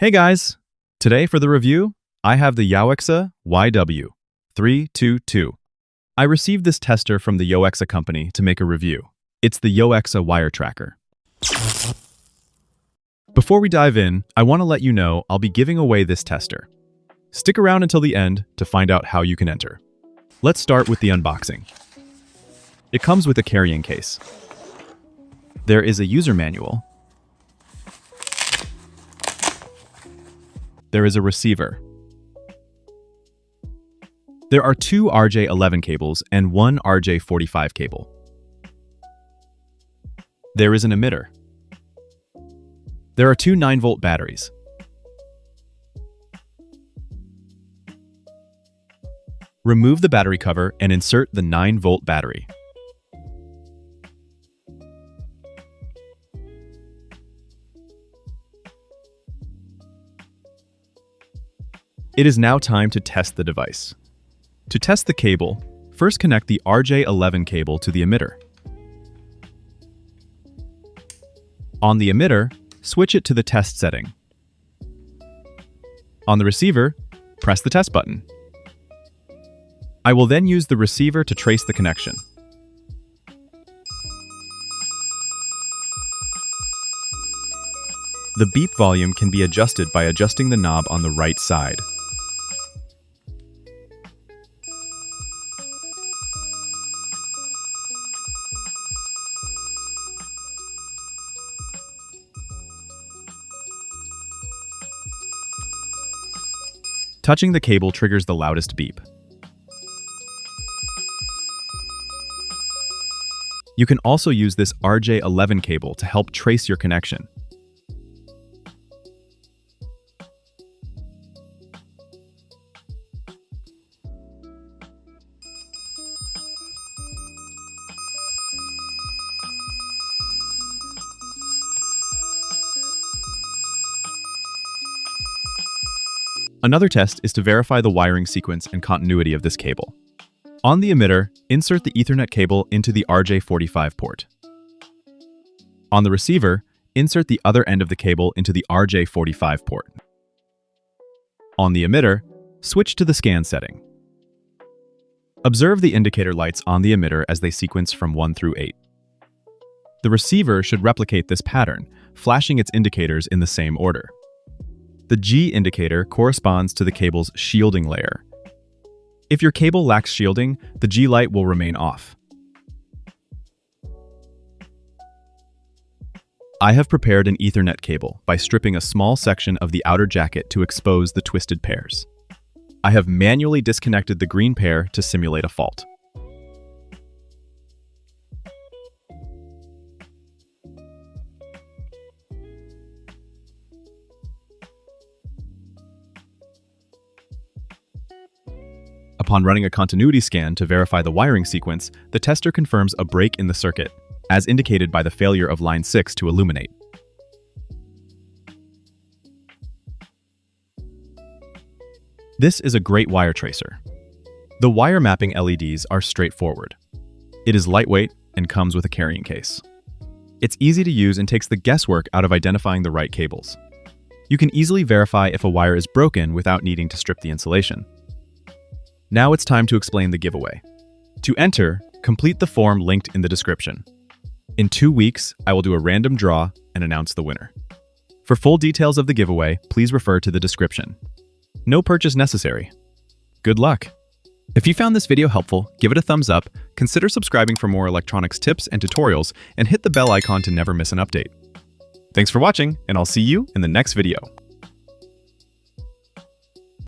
Hey guys! Today for the review, I have the YOWEXA YW322. I received this tester from the YOWEXA company to make a review. It's the YOWEXA Wire Tracker. Before we dive in, I want to let you know I'll be giving away this tester. Stick around until the end to find out how you can enter. Let's start with the unboxing. It comes with a carrying case. There is a user manual. There is a receiver. There are two RJ11 cables and one RJ45 cable. There is an emitter. There are two 9-volt batteries. Remove the battery cover and insert the 9-volt battery. It is now time to test the device. To test the cable, first connect the RJ11 cable to the emitter. On the emitter, switch it to the test setting. On the receiver, press the test button. I will then use the receiver to trace the connection. The beep volume can be adjusted by adjusting the knob on the right side. Touching the cable triggers the loudest beep. You can also use this RJ11 cable to help trace your connection. Another test is to verify the wiring sequence and continuity of this cable. On the emitter, insert the Ethernet cable into the RJ45 port. On the receiver, insert the other end of the cable into the RJ45 port. On the emitter, switch to the scan setting. Observe the indicator lights on the emitter as they sequence from 1 through 8. The receiver should replicate this pattern, flashing its indicators in the same order. The G indicator corresponds to the cable's shielding layer. If your cable lacks shielding, the G light will remain off. I have prepared an Ethernet cable by stripping a small section of the outer jacket to expose the twisted pairs. I have manually disconnected the green pair to simulate a fault. Upon running a continuity scan to verify the wiring sequence, the tester confirms a break in the circuit, as indicated by the failure of line 6 to illuminate. This is a great wire tracer. The wire mapping LEDs are straightforward. It is lightweight and comes with a carrying case. It's easy to use and takes the guesswork out of identifying the right cables. You can easily verify if a wire is broken without needing to strip the insulation. Now it's time to explain the giveaway. To enter, complete the form linked in the description. In 2 weeks, I will do a random draw and announce the winner. For full details of the giveaway, please refer to the description. No purchase necessary. Good luck! If you found this video helpful, give it a thumbs up, consider subscribing for more electronics tips and tutorials, and hit the bell icon to never miss an update. Thanks for watching, and I'll see you in the next video.